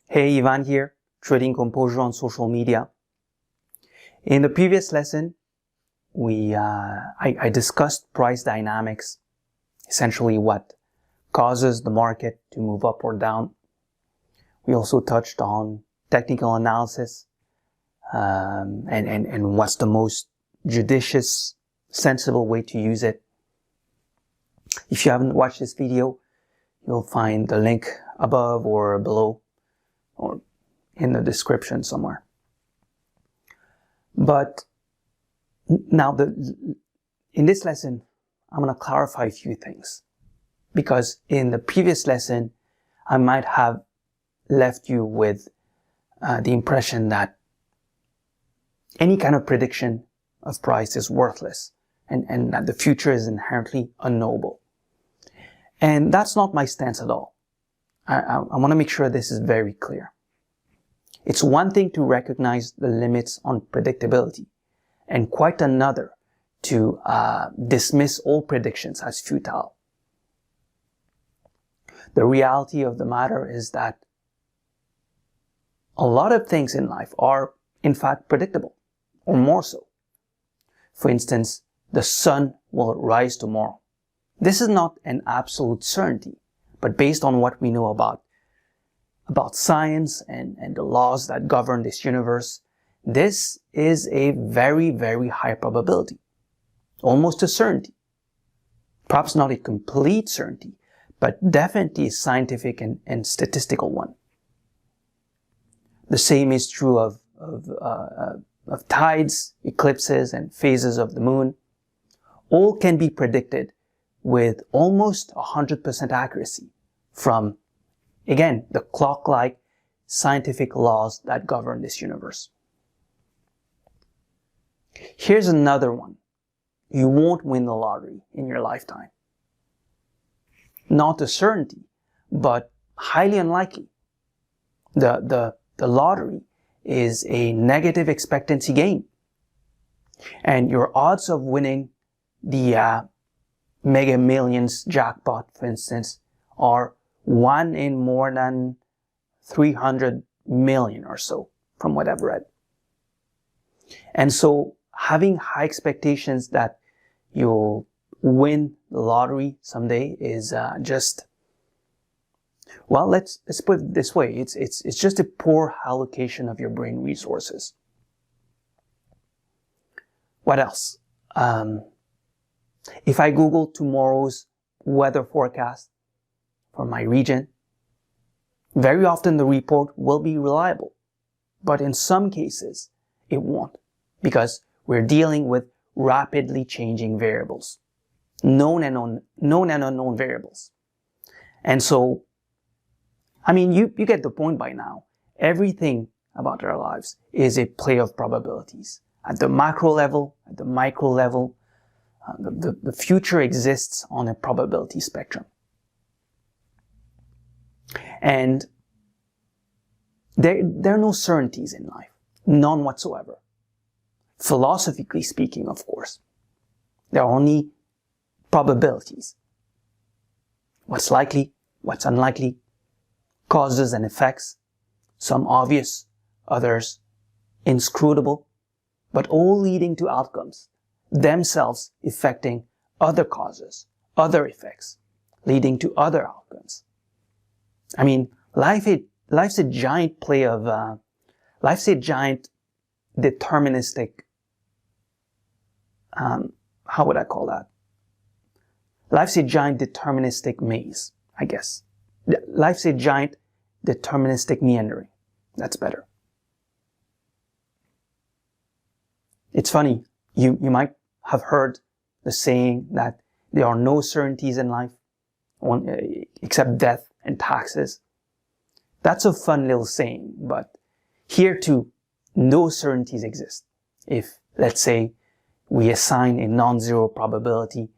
Hey, Yvan here, Trading Composure on social media. In the previous lesson, I discussed price dynamics, essentially what causes the market to move up or down. We also touched on technical analysis and what's the most judicious, sensible way to use it. If you haven't watched this video, you'll find the link above or below, or in the description somewhere. But now in this lesson, I'm going to clarify a few things, because in the previous lesson, I might have left you with the impression that any kind of prediction of price is worthless and that the future is inherently unknowable. And that's not my stance at all. I want to make sure this is very clear. It's one thing to recognize the limits on predictability, and quite another to dismiss all predictions as futile. The reality of the matter is that a lot of things in life are, in fact, predictable, or more so. For instance, the sun will rise tomorrow. This is not an absolute certainty, but based on what we know about science and the laws that govern this universe, this is a very, very high probability, almost a certainty. Perhaps not a complete certainty, but definitely a scientific and statistical one. The same is true of tides, eclipses, and phases of the moon. All can be predicted with almost 100% accuracy from, again, the clock-like scientific laws that govern this universe. Here's another one. You won't win the lottery in your lifetime. Not a certainty, but highly unlikely. The lottery is a negative expectancy game. And your odds of winning the Mega Millions jackpot, for instance, are 1 in more than 300 million or so, from what I've read. And so having high expectations that you'll win the lottery someday is just, well, let's put it this way. It's just a poor allocation of your brain resources. What else? If I Google tomorrow's weather forecast for my region, very often the report will be reliable, but in some cases it won't, because we're dealing with rapidly changing variables, known and unknown variables. And so, I mean, you get the point by now. Everything about our lives is a play of probabilities. At the macro level, at the micro level, the future exists on a probability spectrum. And there are no certainties in life. None whatsoever. Philosophically speaking, of course. There are only probabilities. What's likely, what's unlikely, causes and effects, some obvious, others inscrutable, but all leading to outcomes, themselves affecting other causes, other effects, leading to other outcomes. I mean, life's a giant play of, life's a giant deterministic, how would I call that? Life's a giant deterministic maze, I guess. Life's a giant deterministic meandering. That's better. It's funny, you might have heard the saying that there are no certainties in life, except death and taxes. That's a fun little saying, but here too, no certainties exist. If, let's say, we assign a non-zero probability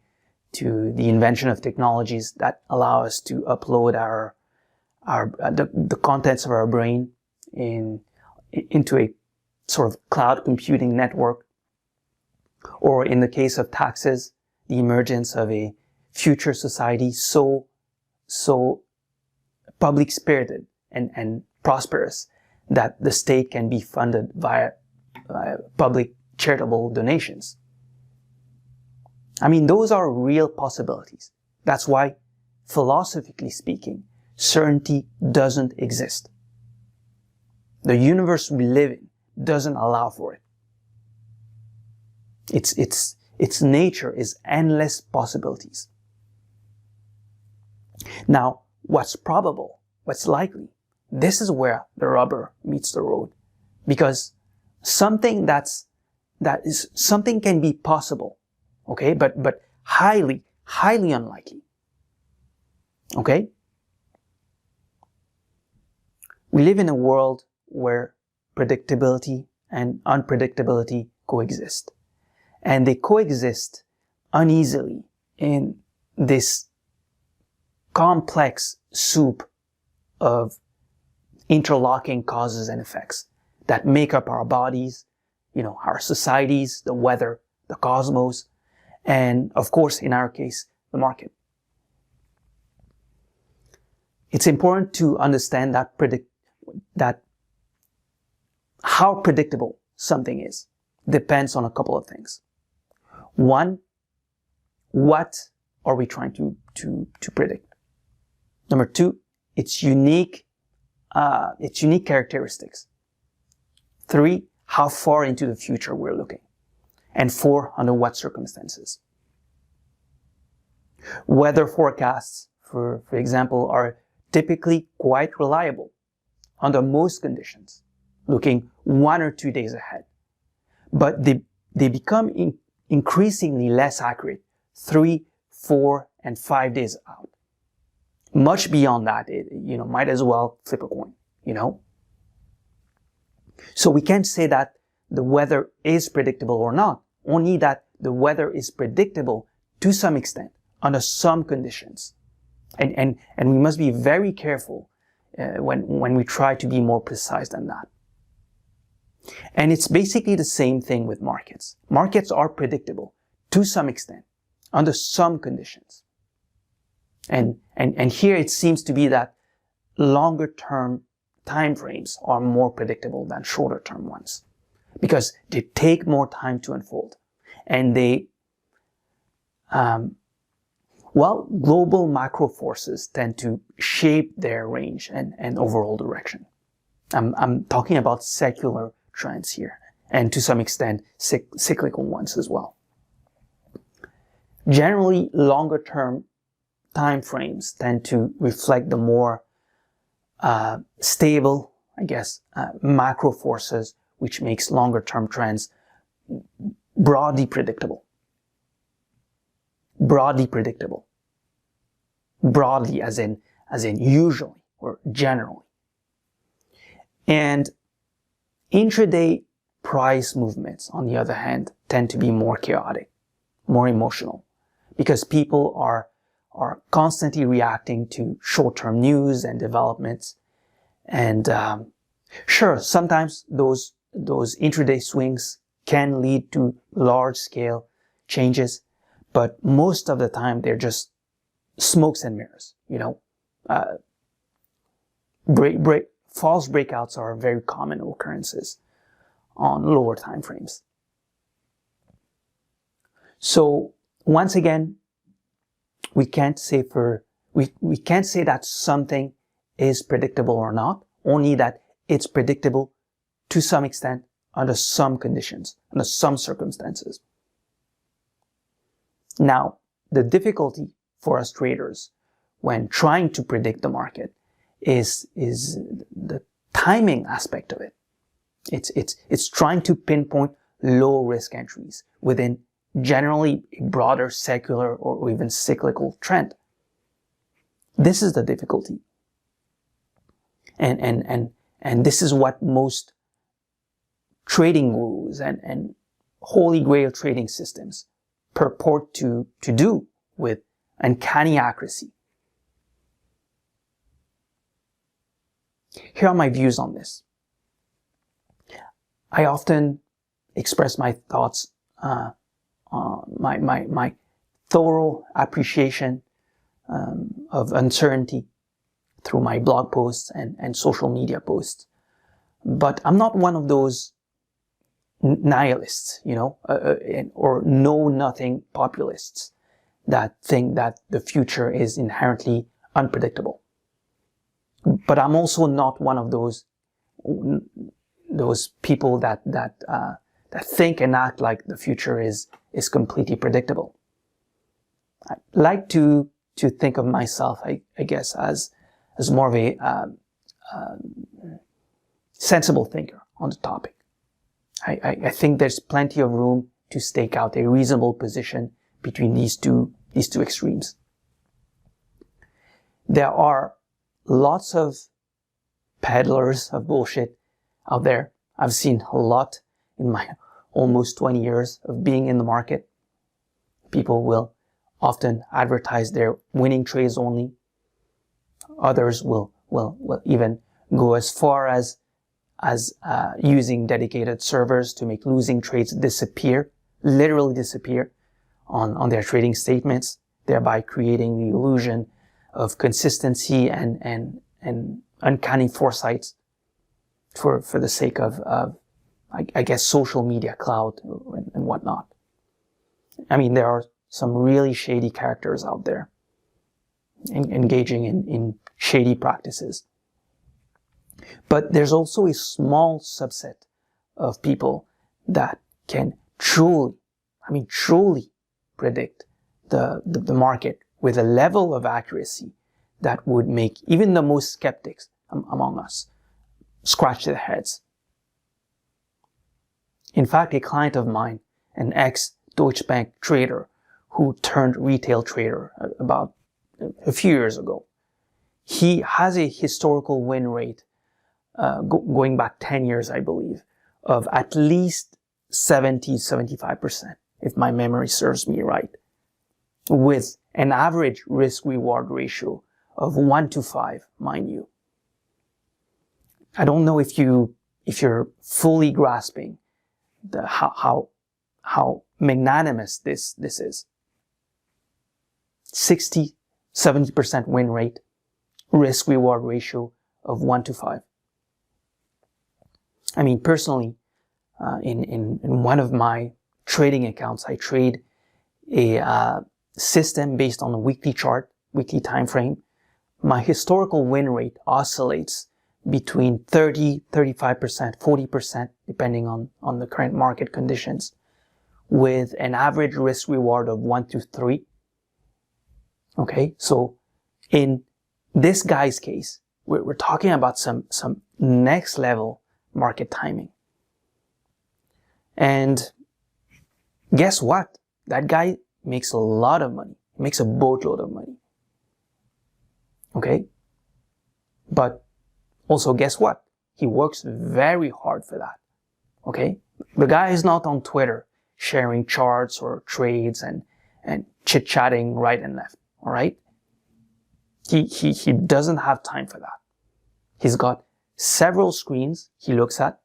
to the invention of technologies that allow us to upload the contents of our brain into a sort of cloud computing network, or in the case of taxes, the emergence of a future society so public spirited and prosperous that the state can be funded via public charitable donations. I mean, those are real possibilities. That's why, philosophically speaking, certainty doesn't exist. The universe we live in doesn't allow for it. Its nature is endless possibilities. Now, what's probable? What's likely? This is where the rubber meets the road. Because something something can be possible, okay, but highly unlikely. Okay? We live in a world where predictability and unpredictability coexist. And they coexist uneasily in this complex soup of interlocking causes and effects that make up our bodies, our societies, the weather, the cosmos, and of course, in our case, the market. It's important to understand that how predictable something is depends on a couple of things. One, what are we trying to predict? Number two, its unique characteristics. Three, how far into the future we're looking. And four, under what circumstances. Weather forecasts, for example, are typically quite reliable under most conditions, looking 1 or 2 days ahead. But they become increasingly less accurate 3, 4, and 5 days out. Much beyond that, might as well flip a coin, So we can't say that the weather is predictable or not, only that the weather is predictable to some extent, under some conditions. And we must be very careful when we try to be more precise than that. And it's basically the same thing with markets. Markets are predictable to some extent, under some conditions. And here it seems to be that longer term time frames are more predictable than shorter term ones, because they take more time to unfold. And global macro forces tend to shape their range and overall direction. I'm talking about secular trends here, and to some extent cyclical ones as well. Generally, longer term time frames tend to reflect the more stable, macro forces, which makes longer term trends broadly predictable. Broadly predictable. Broadly as in usually or generally. And intraday price movements, on the other hand, tend to be more chaotic, more emotional, because people are constantly reacting to short-term news and developments. And sure, sometimes those intraday swings can lead to large-scale changes, but most of the time they're just smokes and mirrors. False breakouts are very common occurrences on lower time frames. So once again, we can't say that something is predictable or not, only that it's predictable to some extent under some conditions, under some circumstances. Now, the difficulty for us traders when trying to predict the market is the timing aspect of it. It's trying to pinpoint low risk entries within generally a broader secular or even cyclical trend. This is the difficulty. And this is what most trading gurus and holy grail trading systems purport to do with uncanny accuracy. Here are my views on this. I often express my thoughts, my thorough appreciation of uncertainty through my blog posts and social media posts. But I'm not one of those nihilists, or know-nothing populists that think that the future is inherently unpredictable. But I'm also not one of those people that think and act like the future is completely predictable. I like to think of myself, I guess, as more of a sensible thinker on the topic. I think there's plenty of room to stake out a reasonable position between these two extremes. There are lots of peddlers of bullshit out there. I've seen a lot in my almost 20 years of being in the market. People will often advertise their winning trades only. Others will even go as far as using dedicated servers to make losing trades disappear, literally disappear on their trading statements, thereby creating the illusion of consistency and uncanny foresight for the sake of I guess social media clout and whatnot. I mean, there are some really shady characters out there engaging in shady practices. But there's also a small subset of people that can truly predict the market with a level of accuracy that would make even the most skeptics among us scratch their heads. In fact, a client of mine, an ex-Deutsche Bank trader who turned retail trader about a few years ago, he has a historical win rate going back 10 years, I believe, of at least 75%, if my memory serves me right, with an average risk-reward ratio of 1:5, mind you. I don't know if you're fully grasping how magnanimous this is. 70% win rate, risk-reward ratio of 1:5. I mean, personally, in one of my trading accounts, I trade a system based on a weekly chart, weekly time frame. My historical win rate oscillates between 30, 35%, 40%, depending on the current market conditions, with an average risk reward of 1-3. Okay, so in this guy's case, we're talking about some next level market timing. And guess what? That guy makes a lot of money. He makes a boatload of money. Okay? But also guess what? He works very hard for that. Okay? The guy is not on Twitter sharing charts or trades and chit-chatting right and left. Alright? He doesn't have time for that. He's got several screens he looks at.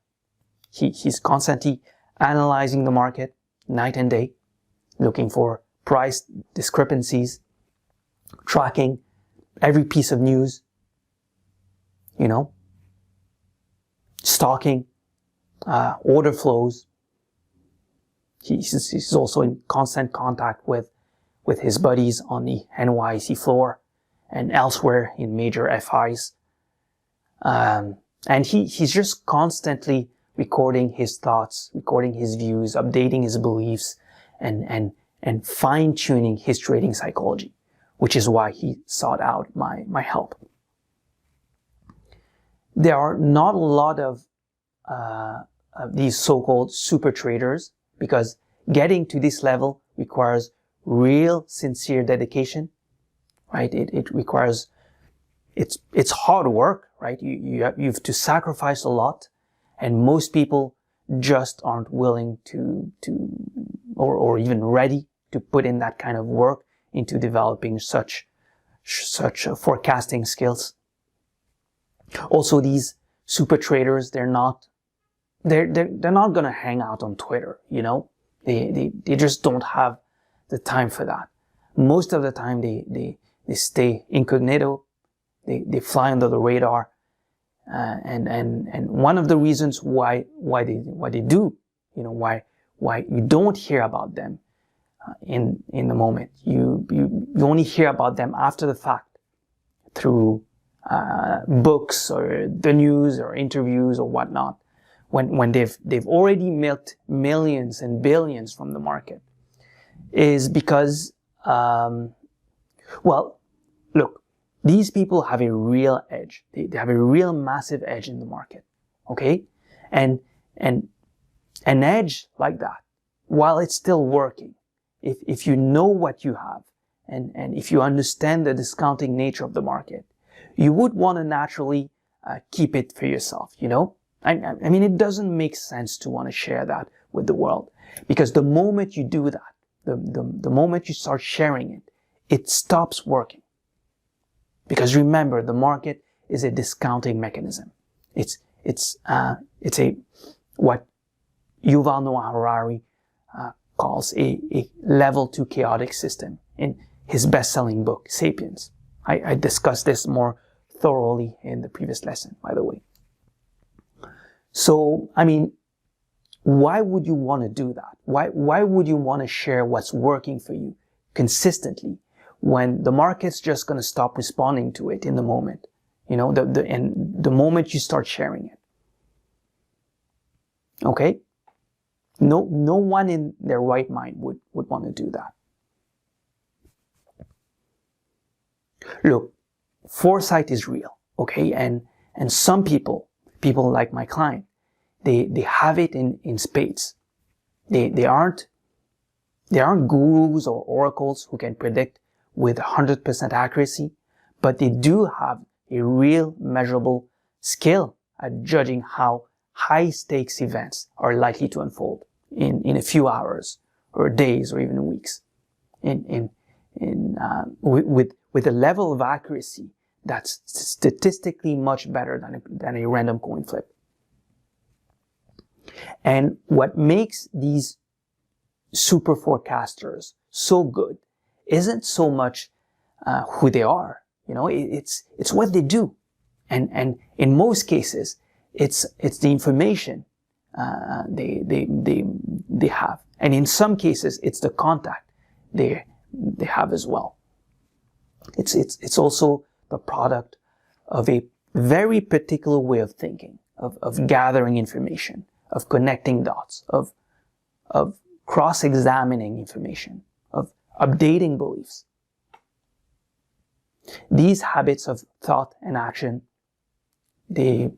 He's constantly analyzing the market night and day, looking for price discrepancies, tracking every piece of news, stalking order flows. He's also in constant contact with his buddies on the NYSE floor and elsewhere in major FIs. And he's just constantly recording his thoughts, recording his views, updating his beliefs, and fine-tuning his trading psychology, which is why he sought out my help. There are not a lot of these so-called super traders, because getting to this level requires real sincere dedication, right? It requires, it's hard work, right? You have to sacrifice a lot, and most people just aren't willing to or even ready to put in that kind of work into developing such forecasting skills. Also, these super traders, they're not gonna hang out on Twitter, They just don't have the time for that. Most of the time they stay incognito, They fly under the radar. And one of the reasons why they do, why you don't hear about them in the moment. You only hear about them after the fact through books or the news or interviews or whatnot, when they've already milked millions and billions from the market, is because well, look, these people have a real edge. They have a real massive edge in the market. Okay? And an edge like that, while it's still working, if you know what you have, and if you understand the discounting nature of the market, you would want to naturally keep it for yourself, I mean, it doesn't make sense to want to share that with the world, because the moment you do that, the moment you start sharing it, it stops working. Because remember, the market is a discounting mechanism. It's what Yuval Noah Harari calls a level 2 chaotic system in his best-selling book, Sapiens. I discussed this more thoroughly in the previous lesson, by the way. So, I mean, why would you want to do that? Why would you want to share what's working for you consistently when the market's just going to stop responding to it in the moment? The moment you start sharing it. Okay? No one in their right mind would want to do that. Look, foresight is real, okay? And some people like my client, they have it in spades. They aren't gurus or oracles who can predict with 100% accuracy, but they do have a real measurable skill at judging how high stakes events are likely to unfold in a few hours or days or even weeks, with a level of accuracy that's statistically much better than a random coin flip. And what makes these super forecasters so good isn't so much who they are, it's what they do, and in most cases it's the information they have, and in some cases it's the contact they have as well. It's also the product of a very particular way of thinking, of gathering information, of connecting dots, of cross-examining information, of updating beliefs. These habits of thought and action, they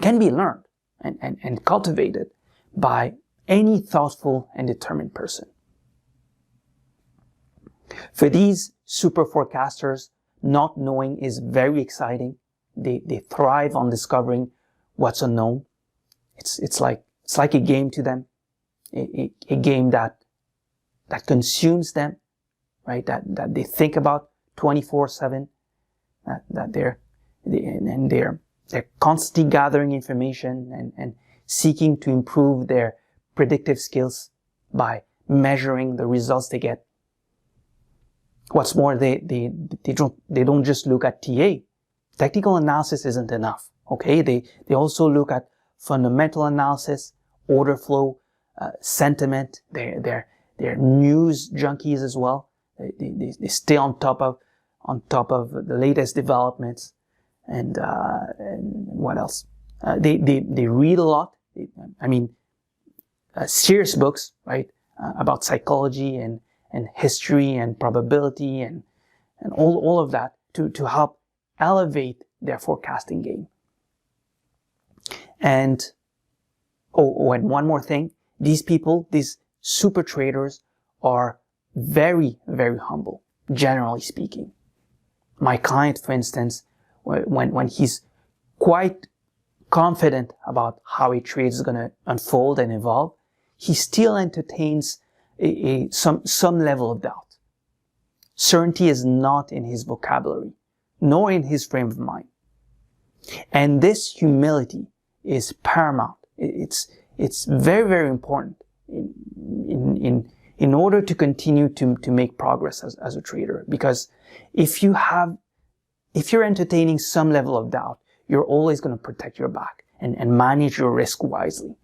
can be learned and cultivated by any thoughtful and determined person. For these super forecasters, not knowing is very exciting. They thrive on discovering what's unknown. It's like a game to them, a game that consumes them, right? That they think about 24/7. That they're constantly gathering information and seeking to improve their predictive skills by measuring the results they get. What's more, they don't just look at TA. Technical analysis isn't enough. Okay, they also look at fundamental analysis, order flow, sentiment. They're news junkies as well. They stay on top of the latest developments, and what else? They read a lot. Serious books, right? About psychology and history and probability and all of that to help elevate their forecasting game. And and one more thing, these people, these super traders, are very, very humble, generally speaking. My client, for instance, when he's quite confident about how a trade is going to unfold and evolve, he still entertains some level of doubt. Certainty is not in his vocabulary, nor in his frame of mind. And this humility is paramount. It's very, very important in order to continue to make progress as a trader. Because if you if you're entertaining some level of doubt, you're always going to protect your back and manage your risk wisely.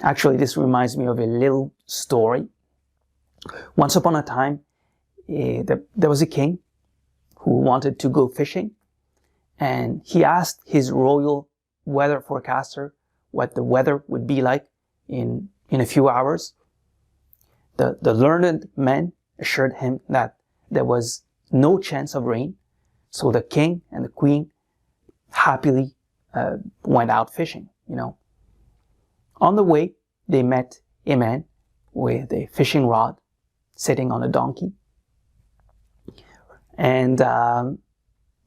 Actually, this reminds me of a little story. Once upon a time, there was a king who wanted to go fishing, and he asked his royal weather forecaster what the weather would be like in a few hours. The learned man assured him that there was no chance of rain, so the king and the queen happily went out fishing, On the way, they met a man with a fishing rod sitting on a donkey. And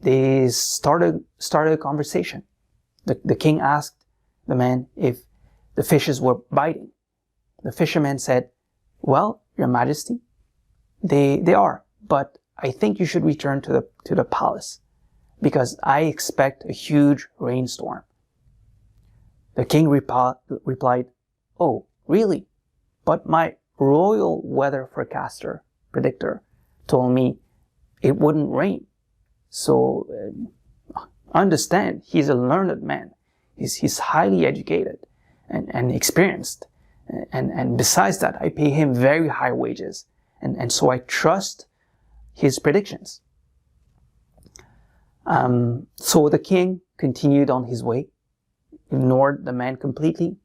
they started a conversation. The king asked the man if the fishes were biting. The fisherman said, "Well, Your Majesty, they are, but I think you should return to the palace because I expect a huge rainstorm." The king replied, "Oh, really? But my royal weather forecaster predictor told me it wouldn't rain." So understand, he's a learned man. He's highly educated and experienced. And besides that, I pay him very high wages. And so I trust his predictions. So the king continued on his way, ignored the man completely.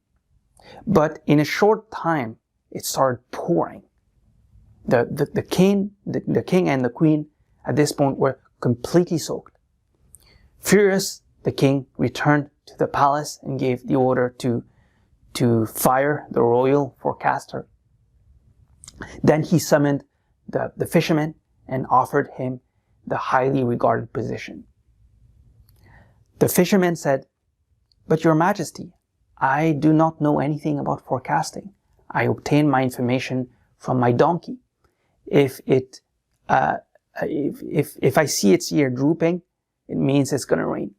But in a short time, it started pouring. The king and the queen at this point were completely soaked. Furious, the king returned to the palace and gave the order to fire the royal forecaster. Then he summoned the fisherman and offered him the highly regarded position. The fisherman said, "But Your Majesty, I do not know anything about forecasting. I obtain my information from my donkey. If I see its ear drooping, it means it's going to rain."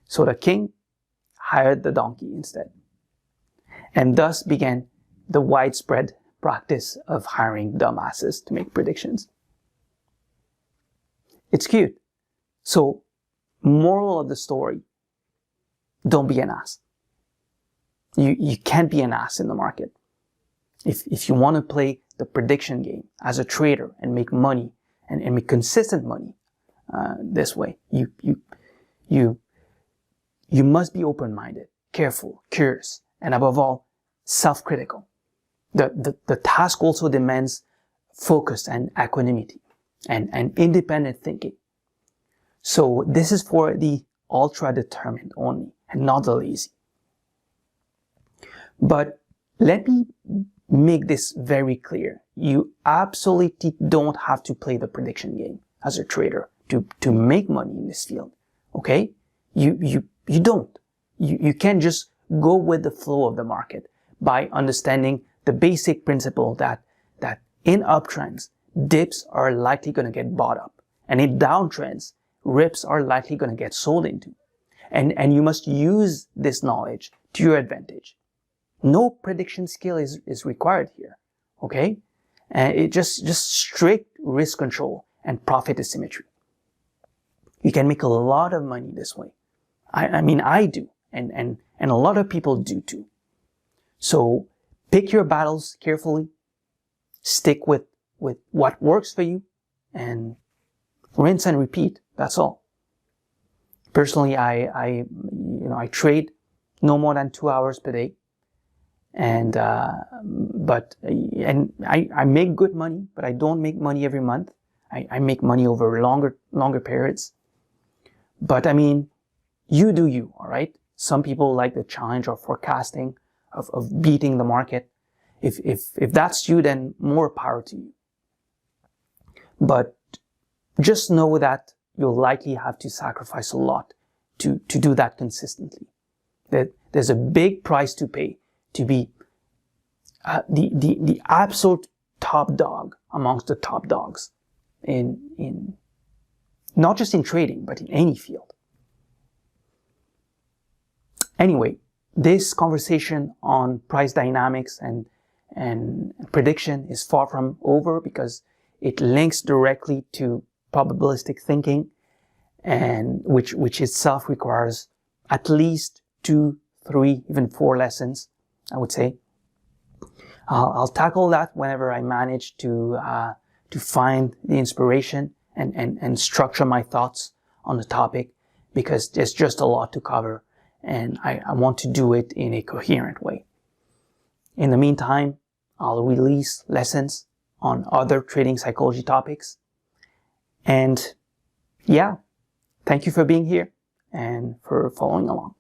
So the king hired the donkey instead. And thus began the widespread practice of hiring dumbasses to make predictions. It's cute. So, moral of the story, don't be an ass. You can't be an ass in the market. If you want to play the prediction game as a trader and make money and make consistent money this way, you must be open-minded, careful, curious, and above all, self-critical. The task also demands focus and equanimity and independent thinking. So this is for the ultra-determined only and not the lazy. But let me make this very clear. You absolutely don't have to play the prediction game as a trader to make money in this field. Okay? You don't. You can't just go with the flow of the market by understanding the basic principle that in uptrends, dips are likely going to get bought up. And in downtrends, rips are likely going to get sold into. And you must use this knowledge to your advantage. No prediction skill is required here. Okay? And it just strict risk control and profit asymmetry. You can make a lot of money this way. I mean, I do. And a lot of people do too. So pick your battles carefully, stick with what works for you, and rinse and repeat. That's all. Personally, I trade no more than 2 hours per day, and I make good money, but I don't make money every month. I make money over longer periods. But I mean, you do you, all right? Some people like the challenge of forecasting, of beating the market. If that's you, then more power to you. But just know that you'll likely have to sacrifice a lot to do that consistently. That there's a big price to pay to be the absolute top dog amongst the top dogs in not just in trading, but in any field. Anyway, this conversation on price dynamics and prediction is far from over because it links directly to probabilistic thinking, and which itself requires at least 2, 3, even 4 lessons, I would say. I'll tackle that whenever I manage to find the inspiration and structure my thoughts on the topic, because there's just a lot to cover, and I want to do it in a coherent way. In the meantime, I'll release lessons on other trading psychology topics. And yeah, thank you for being here and for following along.